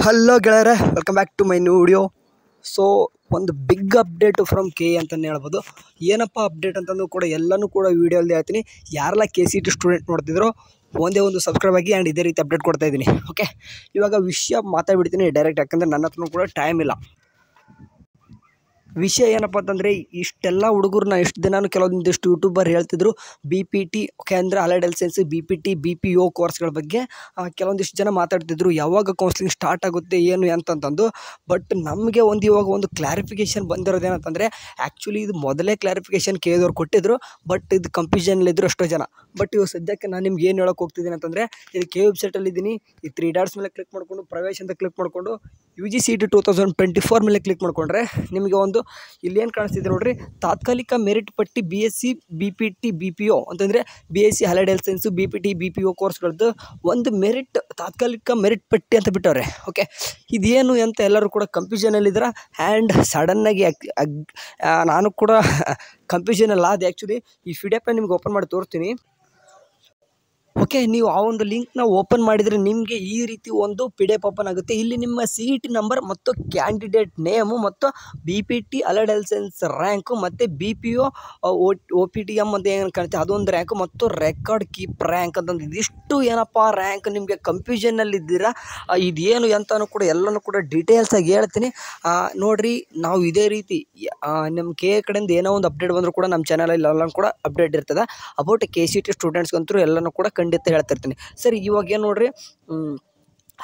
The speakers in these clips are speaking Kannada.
ಹಲೋ ಗೆಳೆಯರೆ, welcome back to my new video. So ಒಂದು ಬಿಗ್ ಅಪ್ಡೇಟ್ ಫ್ರಮ್ ಕೆ ಅಂತಲೇ ಹೇಳ್ಬೋದು. ಏನಪ್ಪ ಅಪ್ಡೇಟ್ ಅಂತಂದು ಕೂಡ ಎಲ್ಲನೂ ಕೂಡ ವೀಡಿಯೋದಲ್ಲಿ ಹೇಳ್ತೀನಿ. ಯಾರೆಲ್ಲ KCET ಸ್ಟೂಡೆಂಟ್ ನೋಡ್ತಿದ್ರು ಒಂದೇ ಒಂದು ಸಬ್ಸ್ಕ್ರೈಬ್ ಆಗಿ ಆ್ಯಂಡ್ ಇದೇ ರೀತಿ ಅಪ್ಡೇಟ್ ಕೊಡ್ತಾ ಇದ್ದೀನಿ. ಓಕೆ, ಇವಾಗ ವಿಷಯ ಮಾತಾಡ್ಬಿಡ್ತೀನಿ ಡೈರೆಕ್ಟ್, ಯಾಕಂದರೆ ನನ್ನ ಹತ್ರನೂ ಕೂಡ ಟೈಮ್ ಇಲ್ಲ. ವಿಷಯ ಏನಪ್ಪ ಅಂತಂದರೆ, ಇಷ್ಟೆಲ್ಲ ಹುಡುಗರನ್ನ ಇಷ್ಟು ದಿನಾನು ಕೆಲವೊಂದಿಷ್ಟು ಯೂಟ್ಯೂಬರ್ ಹೇಳ್ತಿದ್ರು BPT, ಓಕೆ ಅಂದರೆ allied health science, BPT BPO ಕೋರ್ಸ್ಗಳ ಬಗ್ಗೆ ಕೆಲವೊಂದಿಷ್ಟು ಜನ ಮಾತಾಡ್ತಿದ್ರು. ಯಾವಾಗ ಕೌನ್ಸ್ಲಿಂಗ್ ಸ್ಟಾರ್ಟ್ ಆಗುತ್ತೆ ಏನು ಅಂತಂತಂದು. ಬಟ್ ನಮಗೆ ಇವಾಗ ಒಂದು ಕ್ಲಾರಿಫಿಕೇಷನ್ ಬಂದಿರೋದೇನಂತಂದರೆ, ಆ್ಯಕ್ಚುಲಿ ಇದು ಮೊದಲೇ ಕ್ಲಾರಿಫಿಕೇಷನ್ KEದವ್ರು ಕೊಟ್ಟಿದ್ರು, ಬಟ್ ಇದು ಕನ್ಫ್ಯೂಷನಲ್ಲಿದ್ದರು ಎಷ್ಟೋ ಜನ. ಬಟ್ ಇವಾಗ ಸದ್ಯಕ್ಕೆ ನಾನು ನಿಮ್ಗೆ ಏನು ಹೇಳೋಕೆ ಹೋಗ್ತಿದ್ದೀನಿ ಅಂತಂದರೆ, ಇದು KE ವೆಬ್ಸೈಟಲ್ಲಿದ್ದೀನಿ. ಈ 3 ಡಾಟ್ಸ್ ಮೇಲೆ ಕ್ಲಿಕ್ ಮಾಡಿಕೊಂಡು ಪ್ರವೇಶ ಅಂತ ಕ್ಲಿಕ್ ಮಾಡಿಕೊಂಡು UGCET 2024 ಮೇಲೆ ಕ್ಲಿಕ್ ಮಾಡಿಕೊಂಡ್ರೆ ನಿಮಗೆ ಒಂದು ಇಲ್ಲೇನು ಕಾಣಿಸ್ತಿದೆ ನೋಡ್ರಿ, ತಾತ್ಕಾಲಿಕ ಮೆರಿಟ್ ಪಟ್ಟಿ BSc BPT BPO ಅಂತಂದರೆ BSc allied health science BPT BPO ಕೋರ್ಸ್ಗಳದ್ದು ಒಂದು ತಾತ್ಕಾಲಿಕ ಮೆರಿಟ್ ಪಟ್ಟಿ ಅಂತ ಬಿಟ್ಟವ್ರೆ. ಓಕೆ, ಇದೇನು ಅಂತ ಎಲ್ಲರೂ ಕೂಡ ಕನ್ಫ್ಯೂಷನಲ್ಲಿದ್ದಾರೆ. ಆ್ಯಂಡ್ ಸಡನ್ನಾಗಿ ನಾನು ಕೂಡ ಕನ್ಫ್ಯೂಷನಲ್ಲಿ ಆದ. ಆ್ಯಕ್ಚುಲಿ ಈ PDF ನಿಮ್ಗೆ ಓಪನ್ ಮಾಡಿ ತೋರಿಸ್ತೀನಿ. ಓಕೆ, ನೀವು ಆ ಒಂದು ಲಿಂಕ್ನ ಓಪನ್ ಮಾಡಿದರೆ ನಿಮಗೆ ಈ ರೀತಿ ಒಂದು PDF ಓಪನ್ ಆಗುತ್ತೆ. ಇಲ್ಲಿ ನಿಮ್ಮ CET ನಂಬರ್ ಮತ್ತು ಕ್ಯಾಂಡಿಡೇಟ್ ನೇಮು ಮತ್ತು BPT allied health science rank ಮತ್ತು BPO OPTM ಅಂತ ಏನು ಕಾಣುತ್ತೆ ಅದೊಂದು ರ್ಯಾಂಕು ಮತ್ತು ರೆಕಾರ್ಡ್ ಕೀಪ್ ರ್ಯಾಂಕ್ ಅಂತಂದು ಇದಿಷ್ಟು ಏನಪ್ಪ ರ್ಯಾಂಕ್. ನಿಮಗೆ ಕನ್ಫ್ಯೂಷನಲ್ಲಿದ್ದೀರಾ, ಇದೇನು ಅಂತಲೂ ಕೂಡ ಎಲ್ಲನೂ ಕೂಡ ಡೀಟೇಲ್ಸಾಗಿ ಹೇಳ್ತೀನಿ. ನೋಡಿರಿ, ನಾವು ಇದೇ ರೀತಿ ನಮ್ಮ KE ಕಡೆಯಿಂದ ಏನೋ ಒಂದು ಅಪ್ಡೇಟ್ ಬಂದರೂ ಕೂಡ ನಮ್ಮ ಚಾನಲಲ್ಲಿ ಎಲ್ಲನೂ ಕೂಡ ಅಪ್ಡೇಟ್ ಇರ್ತದೆ. ಅಬೌಟ್ KCET ಸ್ಟೂಡೆಂಟ್ಸ್ಗಂತೂ ಎಲ್ಲನೂ ಕೂಡ ಖಂಡಿತ ಹೇಳ್ತಿರ್ತೀನಿ. ಸರಿ, ಇವಾಗ ಏನು ನೋಡಿರಿ,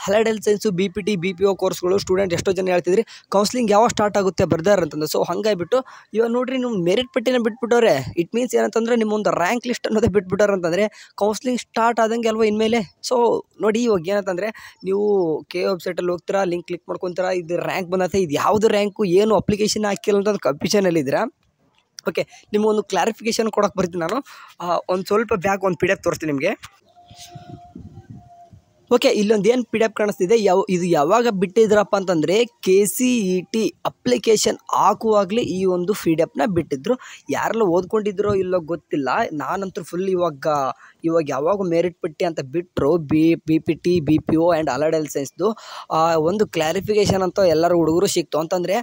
allied health science BPT BPO ಕೋರ್ಸ್ಗಳು ಸ್ಟೂಡೆಂಟ್ ಎಷ್ಟೋ ಜನ ಹೇಳ್ತಿದ್ರಿ ಕೌನ್ಸ್ಲಿಂಗ್ ಯಾವಾಗ ಸ್ಟಾರ್ಟ್ ಆಗುತ್ತೆ ಬರ್ದಾರ ಅಂತಂದು. ಸೊ ಹಾಗಾಗಿಬಿಟ್ಟು ಇವಾಗ ನೋಡಿರಿ, ನಿಮ್ಮ ಮೆರಿಟ್ ಪಟ್ಟಿನ ಬಿಟ್ಬಿಟ್ಟವ್ರೆ. ಇಟ್ ಮೀನ್ಸ್ ಏನಂತಂದರೆ ನಿಮ್ಮೊಂದು ರ್ಯಾಂಕ್ ಲಿಸ್ಟ್ ಅನ್ನೋದೇ ಬಿಟ್ಬಿಟ್ಟಾರೆ ಅಂತಂದರೆ ಕೌನ್ಸ್ಲಿಂಗ್ ಸ್ಟಾರ್ಟ್ ಆದಂಗೆ ಅಲ್ವಾ ಇನ್ಮೇಲೆ. ಸೊ ನೋಡಿ, ಇವಾಗ ಏನಂತಂದರೆ ನೀವು KE ವೆಬ್ಸೈಟಲ್ಲಿ ಹೋಗ್ತೀರಾ, ಲಿಂಕ್ ಕ್ಲಿಕ್ ಮಾಡ್ಕೊತೀರಾ, ಇದು ರ್ಯಾಂಕ್ ಬಂದತ್ತೆ, ಇದು ಯಾವುದು ರ್ಯಾಂಕು ಏನು ಅಪ್ಲಿಕೇಶನ್ ಹಾಕಿಲ್ಲ ಅಂತ ಕನ್ಫ್ಯೂಷನಲ್ಲಿದ್ದೀರಾ. ಓಕೆ, ನಿಮಗೊಂದು ಕ್ಲಾರಿಫಿಕೇಷನ್ ಕೊಡೋಕೆ ಬರ್ತೀನಿ ನಾನು. ಒಂದು ಸ್ವಲ್ಪ ಬ್ಯಾಕ್ ಒಂದು PDF ತೋರಿಸ್ತೀನಿ ನಿಮಗೆ. ಓಕೆ, ಇಲ್ಲೊಂದು ಏನು PDF ಕಾಣಿಸ್ತಿದೆ, ಇದು ಯಾವಾಗ ಬಿಟ್ಟಿದ್ರಪ್ಪ ಅಂತಂದರೆ KCET ಅಪ್ಲಿಕೇಶನ್ ಹಾಕುವಾಗಲೇ ಈ ಒಂದು PDF ಬಿಟ್ಟಿದ್ರು. ಯಾರೆಲ್ಲ ಓದ್ಕೊಂಡಿದ್ರೋ ಇಲ್ಲೋ ಗೊತ್ತಿಲ್ಲ, ನಾನಂತೂ ಫುಲ್ ಇವಾಗ ಯಾವಾಗ ಮೆರಿಟ್ ಪಟ್ಟಿ ಅಂತ ಬಿಟ್ಟರು BPT BPO and allied health ಸೈನ್ಸ್ದು ಒಂದು ಕ್ಲಾರಿಫಿಕೇಷನ್ ಅಂತ ಎಲ್ಲರೂ ಹುಡುಗರು ಸಿಕ್ತು. ಅಂತಂದರೆ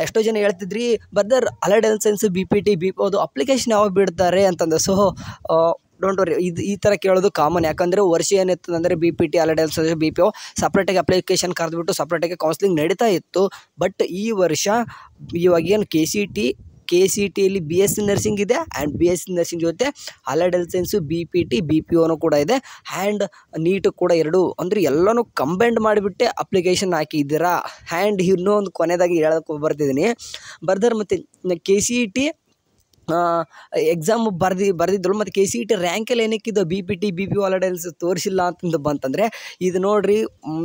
ಎಷ್ಟೋ ಜನ ಹೇಳ್ತಿದ್ರಿ brother allied health science BPT BPO ಅದು ಅಪ್ಲಿಕೇಶನ್ ಯಾವಾಗ ಬಿಡ್ತಾರೆ ಅಂತಂದು. ಸೊ ಡೋಂಟ್ ವರಿ, ಈ ಥರ ಕೇಳೋದು ಕಾಮನ್. ಯಾಕಂದರೆ ವರ್ಷ ಏನಿತ್ತು ಅಂದರೆ BPT allied health science BPO ಸಪ್ರೇಟಾಗಿ ಅಪ್ಲಿಕೇಶನ್ ಕರೆದುಬಿಟ್ಟು ಸಪ್ರೇಟಾಗಿ ಕೌನ್ಸ್ಲಿಂಗ್ ನಡೀತಾ ಇತ್ತು. ಬಟ್ ಈ ವರ್ಷ ಇವಾಗೇನು KCETಯಲ್ಲಿ BSc ನರ್ಸಿಂಗ್ ಇದೆ ಆ್ಯಂಡ್ BSc ನರ್ಸಿಂಗ್ ಜೊತೆ ಅಲೈಡ್ ಹೆಲ್ತ್ ಸೈನ್ಸು BPT BPOನೂ ಕೂಡ ಇದೆ ಆ್ಯಂಡ್ ನೀಟು ಕೂಡ ಎರಡು ಅಂದರೆ ಎಲ್ಲನೂ ಕಂಬೈಂಡ್ ಮಾಡಿಬಿಟ್ಟೆ ಅಪ್ಲಿಕೇಶನ್ ಹಾಕಿದ್ದೀರಾ. ಆ್ಯಂಡ್ ಇನ್ನೊಂದು ಕೊನೆಯದಾಗಿ ಹೇಳೋಕ್ಕೆ ಬರ್ತಿದ್ದೀನಿ, ಬರ್ದರ್ ಮತ್ತು KCET ಎಕ್ಸಾಮ್ ಬರ್ದಿದ್ರು ಮತ್ತು KCET ರ್ಯಾಂಕಲ್ಲಿ ಏನಕ್ಕಿದ್ದು BPT BPO allied health ತೋರಿಸಿಲ್ಲ ಅಂತಂದು ಬಂತಂದರೆ, ಇದು ನೋಡಿರಿ,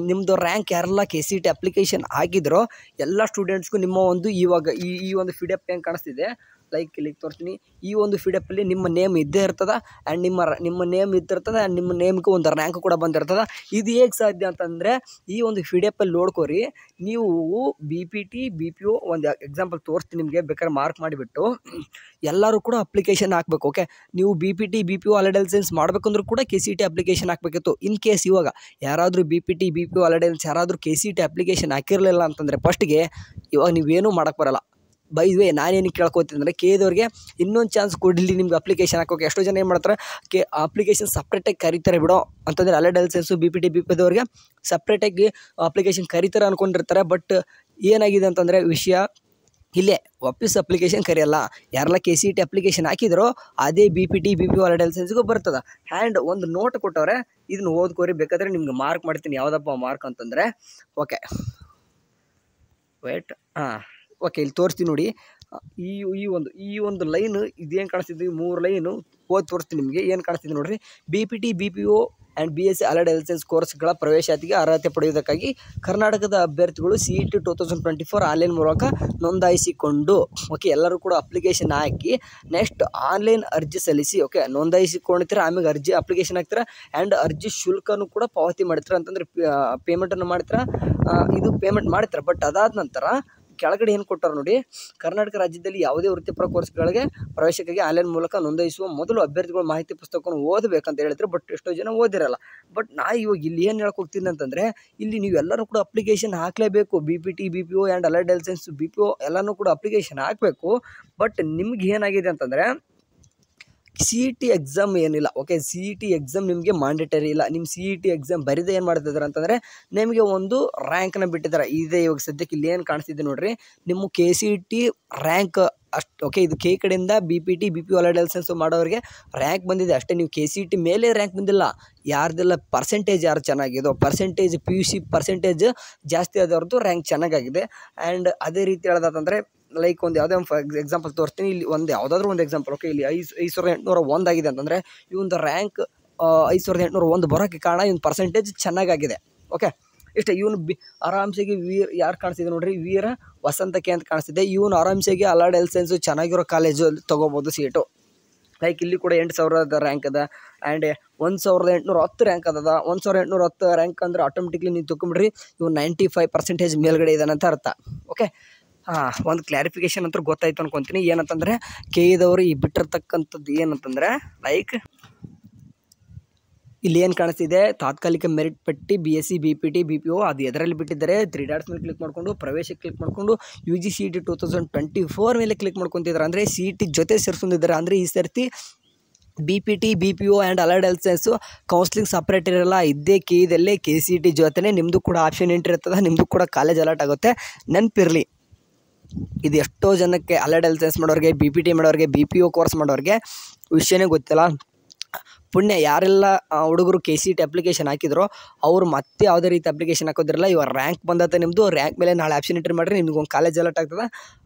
ನಿಮ್ಮದು ರ್ಯಾಂಕ್ ಯಾರೆಲ್ಲ KCET ಅಪ್ಲಿಕೇಶನ್ ಆಗಿದ್ರೋ ಎಲ್ಲ ಸ್ಟೂಡೆಂಟ್ಸ್ಗೂ ನಿಮ್ಮ ಒಂದು ಇವಾಗ ಈ ಒಂದು PDF ಏನು ಕಾಣಿಸ್ತಿದೆ, ಲೈಕ್ ಇಲ್ಲಿಗೆ ತೋರಿಸ್ತೀನಿ. ಈ ಒಂದು PDF ನಿಮ್ಮ ನೇಮ್ ಇದ್ದೇ ಇರ್ತದೆ ಆ್ಯಂಡ್ ನಿಮ್ಮ ನೇಮ್ ಇದ್ದಿರ್ತದೆ ಆ್ಯಂಡ್ ನಿಮ್ಮ ನೇಮ್ಗೆ ಒಂದು ರ್ಯಾಂಕ್ ಕೂಡ ಬಂದಿರ್ತದೆ. ಇದು ಹೇಗೆ ಸಾಧ್ಯ ಅಂತಂದರೆ, ಈ ಒಂದು PDF ನೋಡ್ಕೋರಿ, ನೀವು BPT BPO ಒಂದು ಎಕ್ಸಾಂಪಲ್ ತೋರಿಸ್ತೀನಿ ನಿಮಗೆ, ಬೇಕಾದ್ರೆ ಮಾರ್ಕ್ ಮಾಡಿಬಿಟ್ಟು ಎಲ್ಲರೂ ಕೂಡ ಅಪ್ಲಿಕೇಶನ್ ಹಾಕಬೇಕು. ಓಕೆ, ನೀವು BPT BPO allied health science ಮಾಡಬೇಕಂದ್ರೂ ಕೂಡ KCET ಅಪ್ಲಿಕೇಶನ್ ಹಾಕಬೇಕಿತ್ತು. ಇನ್ ಕೇಸ್ ಇವಾಗ ಯಾರಾದರೂ BPT BPO ಅಲೈಡ್ ಹೆಲ್ತ್ ಯಾರಾದರೂ KCET ಅಪ್ಲಿಕೇಶನ್ ಹಾಕಿರಲಿಲ್ಲ ಅಂತಂದರೆ ಫಸ್ಟ್ಗೆ ಇವಾಗ ನೀವೇನೂ ಮಾಡೋಕ್ಕೆ ಬರೋಲ್ಲ. ಬೈ ದ ವೇ, ನಾನೇನಕ್ಕೆ ಕೇಳ್ಕೊತೀನಿ ಅಂದರೆ KEದವ್ರಿಗೆ ಇನ್ನೊಂದು ಚಾನ್ಸ್ ಕೊಡಲಿ ನಿಮ್ಗೆ ಅಪ್ಲಿಕೇಶನ್ ಹಾಕೋಕೆ. ಎಷ್ಟೋ ಜನ ಏನು ಮಾಡ್ತಾರೆ, ಅಪ್ಲಿಕೇಶನ್ ಸಪ್ರೇಟಾಗಿ ಕರೀತಾರೆ ಬಿಡೋ ಅಂತಂದರೆ ಅಲೈಡ್ ಹೆಲ್ತ್ ಸೈನ್ಸು BPT BPOದವ್ರಿಗೆ ಸಪ್ರೇಟಾಗಿ ಅಪ್ಲಿಕೇಶನ್ ಕರೀತಾರೆ ಅಂದ್ಕೊಂಡಿರ್ತಾರೆ. ಬಟ್ ಏನಾಗಿದೆ ಅಂತಂದರೆ ವಿಷಯ ಇಲ್ಲೇ ವಾಪಸ್ ಅಪ್ಲಿಕೇಶನ್ ಕರೆಯಲ್ಲ. ಯಾರೆಲ್ಲ KCET ಅಪ್ಲಿಕೇಶನ್ ಹಾಕಿದ್ರೋ ಅದೇ BPT BPO ಅಲೈಡ್ ಹೆಲ್ತ್ ಸೈನ್ಸ್ಗೂ ಬರ್ತದೆ. ಆ್ಯಂಡ್ ಒಂದು ನೋಟ್ ಕೊಟ್ಟವ್ರೆ, ಇದನ್ನು ಓದ್ಕೋರಿ, ಬೇಕಾದರೆ ನಿಮ್ಗೆ ಮಾರ್ಕ್ ಮಾಡ್ತೀನಿ ಯಾವುದಪ್ಪ ಮಾರ್ಕ್ ಅಂತಂದರೆ. ಓಕೆ ವೇಟ್, ಓಕೆ ಇಲ್ಲಿ ತೋರಿಸ್ತೀನಿ ನೋಡಿ. ಈ ಒಂದು ಲೈನು ಇದೇನು ಕಾಣಿಸ್ತಿದ್ವಿ, 3 ಲೈನು ಓದಿ ತೋರಿಸ್ತೀನಿ ನಿಮಗೆ. ಏನು ಕಾಣಿಸ್ತಿದೆ ನೋಡಿರಿ, BPT BPO and BSc allied health science ಕೋರ್ಸ್ಗಳ ಪ್ರವೇಶಾತಿಗೆ ಅರ್ಹತೆ ಪಡೆಯುವುದಕ್ಕಾಗಿ ಕರ್ನಾಟಕದ ಅಭ್ಯರ್ಥಿಗಳು CET 2024 ಆನ್ಲೈನ್ ಮೂಲಕ ನೋಂದಾಯಿಸಿಕೊಂಡು, ಓಕೆ ಎಲ್ಲರೂ ಕೂಡ ಅಪ್ಲಿಕೇಶನ್ ಹಾಕಿ ನೆಕ್ಸ್ಟ್ ಆನ್ಲೈನ್ ಅರ್ಜಿ ಸಲ್ಲಿಸಿ. ಓಕೆ, ನೋಂದಾಯಿಸಿಕೊಂಡಿರ್ತೀರ, ಆಮೇಲೆ ಅಪ್ಲಿಕೇಶನ್ ಹಾಕ್ತೀರ ಆ್ಯಂಡ್ ಅರ್ಜಿ ಶುಲ್ಕನೂ ಕೂಡ ಪಾವತಿ ಮಾಡ್ತೀರ. ಅಂತಂದರೆ ಪೇಮೆಂಟನ್ನು ಮಾಡ್ತೀರ, ಇದು ಪೇಮೆಂಟ್ ಮಾಡ್ತೀರ. ಬಟ್ ಅದಾದ ನಂತರ ಕೆಳಗಡೆ ಏನು ಕೊಟ್ಟಾರೆ ನೋಡಿ, ಕರ್ನಾಟಕ ರಾಜ್ಯದಲ್ಲಿ ಯಾವುದೇ ವೃತ್ತಿಪರ ಕೋರ್ಸ್ಗಳಿಗೆ ಪ್ರವೇಶಕ್ಕಾಗಿ ಆನ್ಲೈನ್ ಮೂಲಕ ನೋಂದಾಯಿಸುವ ಮೊದಲು ಅಭ್ಯರ್ಥಿಗಳು ಮಾಹಿತಿ ಪುಸ್ತಕವನ್ನು ಓದಬೇಕಂತ ಹೇಳಿದ್ರು. ಬಟ್ ಎಷ್ಟೋ ಜನ ಓದಿರಲ್ಲ. ಬಟ್ ನಾ ಇವಾಗ ಇಲ್ಲಿ ಏನು ಹೇಳಕ್ಕೆ ಹೋಗ್ತೀನಿ ಅಂತಂದರೆ, ಇಲ್ಲಿ ನೀವೆಲ್ಲರೂ ಕೂಡ ಅಪ್ಲಿಕೇಶನ್ ಹಾಕಲೇಬೇಕು. BPT, BPO and allied health science, BPO ಎಲ್ಲನೂ ಕೂಡ ಅಪ್ಲಿಕೇಶನ್ ಹಾಕಬೇಕು. ಬಟ್ ನಿಮ್ಗೆ ಏನಾಗಿದೆ ಅಂತಂದರೆ, CET ಎಕ್ಸಾಮ್ ಏನಿಲ್ಲ. ಓಕೆ, CET ಎಕ್ಸಾಮ್ ನಿಮಗೆ ಮ್ಯಾಂಡೇಟರಿ ಇಲ್ಲ. ನಿಮ್ಮ CET ಎಕ್ಸಾಮ್ ಬರೀದೆ ಏನು ಮಾಡ್ತಿದ್ದಾರೆ ಅಂತಂದರೆ, ನಿಮಗೆ ಒಂದು ರ್ಯಾಂಕ್ನ ಬಿಟ್ಟಿದ್ದಾರೆ. ಇದೆ ಇವಾಗ ಸದ್ಯಕ್ಕೆ ಇಲ್ಲಿ ಏನು ಕಾಣಿಸ್ತಿದೆ ನೋಡಿರಿ, ನಿಮ್ಮ KCET ರ್ಯಾಂಕ್ ಅಷ್ಟು. ಓಕೆ, ಇದು ಕೆ ಕಡೆಯಿಂದ BPT, BPO allied health science ಮಾಡೋರಿಗೆ ರ್ಯಾಂಕ್ ಬಂದಿದೆ ಅಷ್ಟೇ. ನೀವು KCET ಮೇಲೆ ರ್ಯಾಂಕ್ ಬಂದಿಲ್ಲ. ಯಾರ್ದೆಲ್ಲ ಪರ್ಸೆಂಟೇಜ್ ಯಾರು ಚೆನ್ನಾಗಿದೋ, ಪರ್ಸೆಂಟೇಜ್ PUC ಪರ್ಸೆಂಟೇಜ್ ಜಾಸ್ತಿ ಆದವ್ರದ್ದು ರ್ಯಾಂಕ್ ಚೆನ್ನಾಗಾಗಿದೆ. ಆ್ಯಂಡ್ ಅದೇ ರೀತಿ ಹೇಳೋದಂತಂದರೆ, ಲೈಕ್ ಒಂದು ಯಾವುದೇ ಒಂದು ಎಕ್ಸಾಂಪಲ್ ತೋರಿಸ್ತೀನಿ. ಇಲ್ಲಿ ಒಂದು ಯಾವುದಾದ್ರೂ ಒಂದು ಎಕ್ಸಾಂಪಲ್. ಓಕೆ, ಇಲ್ಲಿ 5801 ಆಗಿದೆ ಅಂತಂದರೆ, ಈ ಒಂದು ರ್ಯಾಂಕ್ 5801 ಬರೋಕ್ಕೆ ಕಾರಣ ಇವನ್ ಪರ್ಸೆಂಟೇಜ್ ಚೆನ್ನಾಗಾಗಿದೆ. ಓಕೆ, ಇಷ್ಟೇ. ಇವನು ಆರಾಮ್ಸೆಗೆ ಯಾರು ಕಾಣಿಸ್ತಿದೆ ನೋಡ್ರಿ, ವೀರ ವಸಂತಕ್ಕೆ ಅಂತ ಕಾಣಿಸ್ತಿದೆ. ಇವನು ಆರಾಮ್ಸೆಗೆ ಅಲೈಡ್ ಹೆಲ್ತ್ ಸೈನ್ಸ್ ಚೆನ್ನಾಗಿರೋ ಕಾಲೇಜು ತೊಗೋಬೋದು ಸೀಟು. ಲೈಕ್ ಇಲ್ಲಿ ಕೂಡ 8000 ರ್ಯಾಂಕ್ ಅದ. ಆ್ಯಂಡ್ 1810 ರ್ಯಾಂಕ್ ಅದ. 1810 ರ್ಯಾಂಕ್ ಅಂದರೆ ಆಟೋಮೆಟಿಕ್ಲಿ ನೀವು ತೊಗೊಂಬಿಡ್ರಿ, ಇವ್ನು 95% ಮೇಲ್ಗಡೆ ಇದ್ದಾನೆ ಅಂತ ಅರ್ಥ. ಓಕೆ, ಒಂದು ಕ್ಲಾರಿಫಿಕೇಷನ್ ಅಂತ ಗೊತ್ತಾಯ್ತು ಅನ್ಕೊತೀನಿ. ಏನಂತಂದರೆ, KEದವರು ಈ ಬಿಟ್ಟಿರ್ತಕ್ಕಂಥದ್ದು ಏನಂತಂದರೆ, ಲೈಕ್ ಇಲ್ಲಿ ಏನು ಕಾಣಿಸ್ತಿದೆ, ತಾತ್ಕಾಲಿಕ ಮೆರಿಟ್ ಪಟ್ಟಿ BSc, BPT, BPO ಅದು ಎದರಲ್ಲಿ ಬಿಟ್ಟಿದ್ದಾರೆ. 3 ಡಾಟ್ಸ್ ಮೇಲೆ ಕ್ಲಿಕ್ ಮಾಡಿಕೊಂಡು ಪ್ರವೇಶಕ್ಕೆ ಕ್ಲಿಕ್ ಮಾಡಿಕೊಂಡು UGCET 2024 ಮೇಲೆ ಕ್ಲಿಕ್ ಮಾಡ್ಕೊತಿದ್ದಾರೆ. ಅಂದರೆ CET ಜೊತೆ ಸೇರಿಸ್ಕೊಂಡಿದ್ದಾರೆ. ಅಂದರೆ ಈ ಸರ್ತಿ BPT, BPO and allied health science counselling separate ಇರಲ್ಲ. ಇದ್ದೇ KEದಲ್ಲೇ KCET ಜೊತೆನೇ ನಿಮ್ಮದು ಕೂಡ ಆಪ್ಷನ್ ಎಂಟ್ರಿ ಇರ್ತದೆ. ನಿಮ್ಮದು ಕೂಡ ಕಾಲೇಜ್ ಅಲಾಟ್ ಆಗುತ್ತೆ, ನೆನಪಿರಲಿ. ಇದು ಎಷ್ಟೋ ಜನಕ್ಕೆ ಅಲೈಡ್ ಹೆಲ್ತ್ ಸೈನ್ಸ್ ಮಾಡೋರಿಗೆ, BPT ಮಾಡೋರಿಗೆ, BPO ಕೋರ್ಸ್ ಮಾಡೋರಿಗೆ ವಿಷಯನೇ ಗೊತ್ತಿಲ್ಲ. ಪುಣ್ಯ ಯಾರೆಲ್ಲ ಹುಡುಗರು KCET ಅಪ್ಲಿಕೇಶನ್ ಹಾಕಿದ್ರು ಅವರು ಮತ್ತೆ ಯಾವುದೇ ರೀತಿ ಅಪ್ಲಿಕೇಶನ್ ಹಾಕೋದಿರಲ್ಲ. ಇವಾಗ ರ್ಯಾಂಕ್ ಬಂದತ್ತೆ ನಿಮ್ಮದು, ರ್ಯಾಂಕ್ ಮೇಲೆ ನಾಳೆ ಆಪ್ಷನ್ ಎಂಟ್ರಿ ಮಾಡಿರಿ, ನಿಮ್ಗೊಂದು ಕಾಲೇಜ್ ಅಲಾಟ್ ಆಗ್ತದೆ,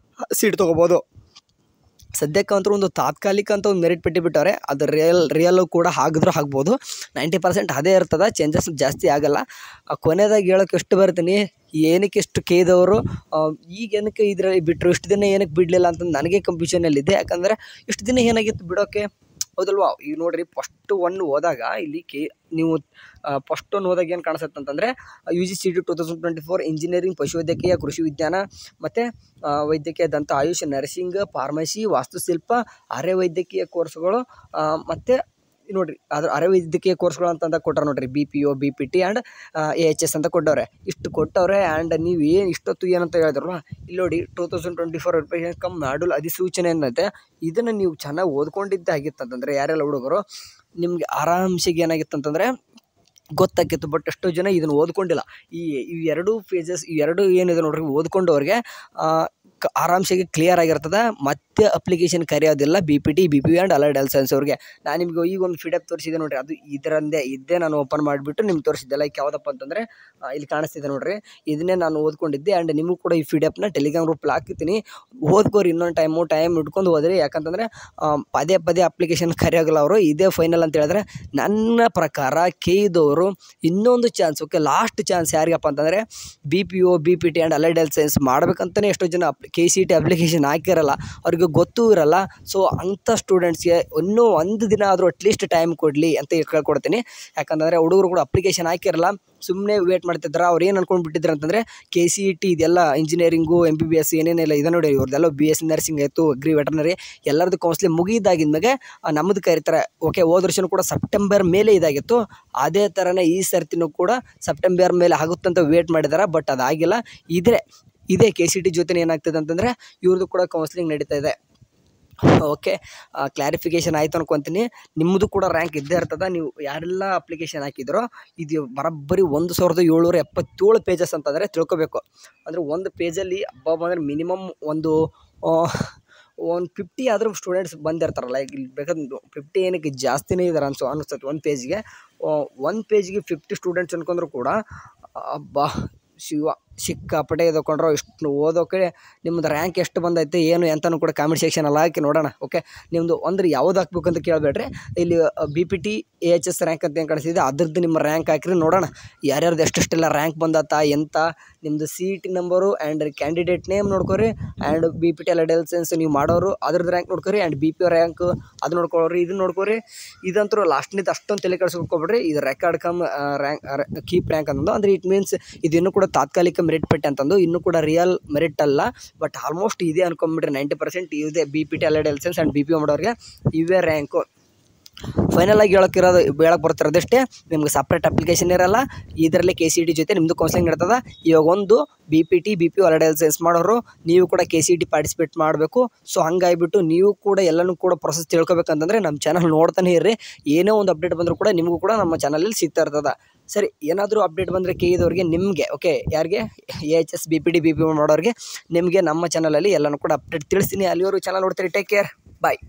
ಸೀಟ್ ತೊಗೋಬೋದು. ಸದ್ಯಕ್ಕಂತೂ ಒಂದು ತಾತ್ಕಾಲಿಕ ಅಂತ ಒಂದು ಮೆರಿಟ್ ಪಟ್ಟಿ ಬಿಟ್ಟವ್ರೆ. ಅದು ರಿಯಲ್ಲು ಕೂಡ ಹಾಕಿದ್ರೂ ಆಗ್ಬೋದು. 90% ಅದೇ ಇರ್ತದೆ, ಚೇಂಜಸ್ ಜಾಸ್ತಿ ಆಗಲ್ಲ. ಕೊನೆಯದಾಗಿ ಹೇಳೋಕೆ ಎಷ್ಟು ಬರ್ತೀನಿ, ಏನಕ್ಕೆ ಎಷ್ಟು KEದವರು ಈಗ ಏನಕ್ಕೆ ಇದರಲ್ಲಿ ಬಿಟ್ಟರು, ಇಷ್ಟು ದಿನ ಏನಕ್ಕೆ ಬಿಡಲಿಲ್ಲ ಅಂತ ನನಗೆ ಕನ್ಫ್ಯೂಷನಲ್ಲಿದೆ. ಯಾಕಂದರೆ ಇಷ್ಟು ದಿನ ಏನಾಗಿತ್ತು ಬಿಡೋಕ್ಕೆ, ಹೌದಲ್ವಾ? ಈಗ ನೋಡಿರಿ, ಫಸ್ಟ್ 1 ಹೋದಾಗ ಇಲ್ಲಿ ನೀವು ಫಸ್ಟ್ 1 ಹೋದಾಗ ಏನು ಕಾಣಿಸುತ್ತೆ ಅಂತಂದರೆ, UGCET 2024 ಇಂಜಿನಿಯರಿಂಗ್, ಪಶುವೈದ್ಯಕೀಯ, ಕೃಷಿ ವಿಜ್ಞಾನ ಮತ್ತು ವೈದ್ಯಕೀಯ, ದಂತ, ಆಯುಷ್, ನರ್ಸಿಂಗ್, ಫಾರ್ಮಸಿ, ವಾಸ್ತುಶಿಲ್ಪ, ಅರೆ ವೈದ್ಯಕೀಯ ಕೋರ್ಸ್ಗಳು ಮತ್ತು ನೋಡಿರಿ ಅದ್ರ ಅರೆ ವೈದ್ಯಕೀಯ ಕೋರ್ಸ್ಗಳು ಅಂತಂದ ಕೊಟ್ಟಾರೆ ನೋಡಿರಿ. BPO, BPT ಆ್ಯಂಡ್ AHS ಅಂತ ಕೊಟ್ಟವ್ರೆ. ಇಷ್ಟು ಕೊಟ್ಟವ್ರೆ. ಆ್ಯಂಡ್ ನೀವು ಏನು ಇಷ್ಟೊತ್ತು ಏನಂತ ಹೇಳಿದ್ರಲ್ಲ, ಇಲ್ಲಿ ನೋಡಿ 2024 ರೂಪಾಯಿ ಕಮ್ ಮಾಡ್ಯೂಲ್ ಅಧಿಸೂಚನೆ ಏನಂತೆ. ಇದನ್ನು ನೀವು ಚೆನ್ನಾಗಿ ಓದ್ಕೊಂಡಿದ್ದಾಗಿತ್ತು ಅಂತಂದರೆ, ಯಾರೆಲ್ಲ ಹುಡುಗರು ನಿಮಗೆ ಆರಾಮ್ಸೆಗೆ ಏನಾಗಿತ್ತು ಅಂತಂದರೆ ಗೊತ್ತಾಗಿತ್ತು. ಬಟ್ ಎಷ್ಟೋ ಜನ ಇದನ್ನು ಓದ್ಕೊಂಡಿಲ್ಲ. ಈ 2 ಫೇಜಸ್, ಈ 2 ಏನಿದೆ ನೋಡ್ರಿ, ಓದ್ಕೊಂಡವ್ರಿಗೆ ಆರಾಮ್ಸೆಗೆ ಕ್ಲಿಯರ್ ಆಗಿರ್ತದೆ. ಮತ್ತೆ ಅಪ್ಲಿಕೇಶನ್ ಕರೆಯೋದಿಲ್ಲ BPT, BPO and allied health science ಅವ್ರಿಗೆ. ನಾನು ನಿಮಗೆ ಈಗ ಒಂದು PDF ತೋರಿಸಿದೆ ನೋಡಿರಿ, ಅದು ಇದ್ದೇ ನಾನು ಓಪನ್ ಮಾಡಿಬಿಟ್ಟು ನಿಮ್ಗೆ ತೋರಿಸಿದ್ದೆ. ಲೈಕ್ ಯಾವುದಪ್ಪ ಅಂತಂದರೆ, ಇಲ್ಲಿ ಕಾಣಿಸ್ತಿದೆ ನೋಡಿರಿ, ಇದನ್ನೇ ನಾನು ಓದ್ಕೊಂಡಿದ್ದೆ. ಆ್ಯಂಡ್ ನಿಮಗೂ ಕೂಡ ಈ PDFನ ಟೆಲಿಗ್ರಾಮ್ ಗ್ರೂಪಲ್ಲಿ ಹಾಕಿರ್ತೀನಿ, ಓದ್ಕೋರಿ. ಇನ್ನೊಂದು ಟೈಮ್ ಇಟ್ಕೊಂಡು ಹೋದ್ರಿ. ಯಾಕಂತಂದರೆ ಪದೇ ಅಪ್ಲಿಕೇಶನ್ ಕರೆಯೋಗಲ್ಲ ಅವರು. ಇದೇ ಫೈನಲ್ ಅಂತ ಹೇಳಿದ್ರೆ ನನ್ನ ಪ್ರಕಾರ KEದವರು ಇನ್ನೊಂದು ಚಾನ್ಸ್, ಓಕೆ, ಲಾಸ್ಟ್ ಚಾನ್ಸ್ ಯಾರಿಗಪ್ಪ ಅಂತಂದರೆ BPO, BPT and allied health science ಮಾಡ್ಬೇಕಂತಲೇ ಎಷ್ಟೋ ಜನ KCET ಅಪ್ಲಿಕೇಶನ್ ಹಾಕಿರಲ್ಲ, ಅವ್ರಿಗೆ ಗೊತ್ತೂ ಇರಲ್ಲ. ಸೊ ಅಂಥ ಸ್ಟೂಡೆಂಟ್ಸ್ಗೆ ಇನ್ನೂ ಒಂದು ದಿನ ಆದರೂ ಅಟ್ಲೀಸ್ಟ್ ಟೈಮ್ ಕೊಡಲಿ ಅಂತ ಕೇಳ್ಕೊಡ್ತೀನಿ. ಯಾಕಂತಂದರೆ ಹುಡುಗರು ಕೂಡ ಅಪ್ಲಿಕೇಶನ್ ಹಾಕಿರಲ್ಲ, ಸುಮ್ಮನೆ ವೇಟ್ ಮಾಡ್ತಿದ್ದಾರೆ. ಅವ್ರು ಏನು ಅಂದ್ಕೊಂಡು ಬಿಟ್ಟಿದ್ರು ಅಂತಂದರೆ, KCET ಇದೆಲ್ಲ ಇಂಜಿನಿಯರಿಂಗು, MBBS ಏನೇನೆಲ್ಲ ಇದೆ ನೋಡಿ, ಇವ್ರದ್ದೆಲ್ಲ BSc ನರ್ಸಿಂಗ್ ಆಯಿತು, ಅಗ್ರಿ ವೆಟರ್ನರಿ ಎಲ್ಲರದ್ದು ಕೌನ್ಸ್ಲಿಂಗ್ ಮುಗಿದಾಗಿದ್ಮೇಲೆ ನಮ್ಮದು ಕರೀತಾರೆ. ಓಕೆ, ಹೋದ ವರ್ಷವೂ ಕೂಡ ಸೆಪ್ಟೆಂಬರ್ ಮೇಲೆ ಇದಾಗಿತ್ತು. ಅದೇ ಥರನೇ ಈ ಸರ್ತಿನೂ ಕೂಡ ಸೆಪ್ಟೆಂಬರ್ ಮೇಲೆ ಆಗುತ್ತಂತ ವೇಟ್ ಮಾಡಿದ್ದಾರೆ. ಬಟ್ ಅದಾಗಿಲ್ಲ. ಇದೇ KCET ಜೊತೆ ಏನಾಗ್ತದೆ ಅಂತಂದರೆ ಇವ್ರದ್ದು ಕೂಡ ಕೌನ್ಸ್ಲಿಂಗ್ ನಡೀತಾ ಇದೆ. ಓಕೆ, ಕ್ಲಾರಿಫಿಕೇಷನ್ ಆಯಿತು ಅನ್ಕೊತೀನಿ. ನಿಮ್ಮದು ಕೂಡ ರ್ಯಾಂಕ್ ಇದ್ದೇ ಇರ್ತದೆ. ನೀವು ಯಾರೆಲ್ಲ ಅಪ್ಲಿಕೇಶನ್ ಹಾಕಿದ್ರೋ ಇದು ಬರೋಬ್ಬರಿ 1777 ಪೇಜಸ್ ಅಂತಂದರೆ ತಿಳ್ಕೊಬೇಕು. ಅಂದರೆ ಒಂದು ಪೇಜಲ್ಲಿ ಅಂದರೆ ಮಿನಿಮಮ್ ಒಂದು 50 ಆದರೂ ಸ್ಟೂಡೆಂಟ್ಸ್ ಬಂದಿರ್ತಾರಲ್ಲ. ಈಗ ಇಲ್ಲಿ ಬೇಕಾದ್ರೆ 50 ಏನಕ್ಕೆ ಜಾಸ್ತಿನೇ ಇದ್ದಾರೆ ಅನಿಸ್ತದೆ. ಒಂದು ಪೇಜ್ಗೆ 50 ಸ್ಟೂಡೆಂಟ್ಸ್ ಅನ್ಕೊಂಡ್ರು ಕೂಡ ಸಿಕ್ಕಾಪಟ್ಟೆ ಎದ್ಕೊಂಡ್ರು. ಇಷ್ಟು ಓದೋಕೆ ನಿಮ್ಮದು ರ್ಯಾಂಕ್ ಎಷ್ಟು ಬಂದೈತೆ ಏನು ಅಂತಲೂ ಕೂಡ ಕಾಮೆಂಟ್ ಸೆಕ್ಷನಲ್ಲಿ ಹಾಕಿ ನೋಡೋಣ. ಓಕೆ, ನಿಮ್ಮದು ಅಂದ್ರೆ ಯಾವ್ದು ಹಾಕ್ಬೇಕು ಅಂತ ಕೇಳಬೇಡ್ರಿ. ಇಲ್ಲಿ BPT, AHS ರ್ಯಾಂಕ್ ಅಂತ ಏನು ಕಾಣಿಸ್ತಿದೆ ಅದ್ರದ್ದು ನಿಮ್ಮ ರ್ಯಾಂಕ್ ಹಾಕಿರಿ, ನೋಡೋಣ ಯಾರ್ಯಾರ್ದು ಎಷ್ಟೆಲ್ಲ ರ್ಯಾಂಕ್ ಬಂದತ್ತಾ ಎಂತ. ನಿಮ್ಮದು CET number and candidate name ನೋಡ್ಕೊರಿ. And BPT allied health science ನೀವು ಮಾಡೋರು ಅದ್ರದ್ದು ರ್ಯಾಂಕ್ ನೋಡ್ಕೊರಿ. ಆ್ಯಂಡ್ BPO ರ್ಯಾಂಕ್ ಅದು ನೋಡ್ಕೊಳ್ರಿ, ಇದನ್ನು ನೋಡ್ಕೊರಿ. ಇದಂತರೂ ಲಾಸ್ಟ್ನಿಂದ ಅಷ್ಟೊಂದು ತಲೆ ಕೆಡಿಸ್ಕೊಳ್ಬೇಡ್ರಿ. ಇದು record come rank keep rank ಅನ್ನೋದು. ಅಂದರೆ ಇಟ್ ಮೀನ್ಸ್ ಇದು ಇನ್ನೂ ಕೂಡ ತಾತ್ಕಾಲಿಕ ಮೆರಿಟ್ ಪಟ್ಟಿ ಅಂತಂದು ಇನ್ನೂ ಕೂಡ ರಿಯಲ್ ಮೆರಿಟ್ ಅಲ್ಲ, ಬಟ್ ಆಲ್ಮೋಸ್ಟ್ ಇದೆ ಅನ್ಕೊಂಬಿಟ್ರೆ 90% ಇದೆ. BPT allied health science and BPO ಮಾಡೋರಿಗೆ ಇವೇ ರ್ಯಾಂಕು. ಫೈನಲ್ ಆಗಿ ಹೇಳಕ್ಕೆ ಬರ್ತಿರೋದಷ್ಟೇ, ನಿಮ್ಗೆ ಸಪ್ರೇಟ್ ಅಪ್ಲಿಕೇಶನ್ ಇರಲ್ಲ. ಇದರಲ್ಲಿ KCET ಜೊತೆ ನಿಮ್ಮದು ಕೌನ್ಸಿಲಿಂಗ್ ಇರ್ತದೆ. ಇವಾಗ ಒಂದು BPT BPO allied health science ಮಾಡೋರು ನೀವು ಕೂಡ KCET ಪಾರ್ಟಿಸಿಪೇಟ್ ಮಾಡಬೇಕು. ಸೊ ಹಂಗಾಗಿಬಿಟ್ಟು ನೀವು ಕೂಡ ಎಲ್ಲನೂ ಕೂಡ ಪ್ರೊಸೆಸ್ ತಿಳ್ಕೊಬೇಕಂತಂದರೆ ನಮ್ಮ ಚಾನಲ್ ನೋಡ್ತಾನೆ ಇರ್ರಿ. ಏನೇ ಒಂದು ಅಪ್ಡೇಟ್ ಬಂದರೂ ಕೂಡ ನಿಮಗೂ ಕೂಡ ನಮ್ಮ ಚಾನಲಲ್ಲಿ ಸಿಗ್ತಾ ಇರ್ತದೆ. ಸರಿ, ಏನಾದರೂ ಅಪ್ಡೇಟ್ ಬಂದರೆ KEದವ್ರಿಗೆ ನಿಮಗೆ ಯಾರಿಗೆ AHS BPT BPO ಮಾಡೋರಿಗೆ ನಿಮಗೆ ನಮ್ಮ ಚಾನಲಲ್ಲಿ ಎಲ್ಲನೂ ಕೂಡ ಅಪ್ಡೇಟ್ ತಿಳಿಸ್ತೀನಿ. ಅಲ್ಲಿವರೆಗೂ ಚಾನಲ್ ನೋಡ್ತೀರಿ. ಟೇಕ್ ಕೇರ್, ಬಾಯ್.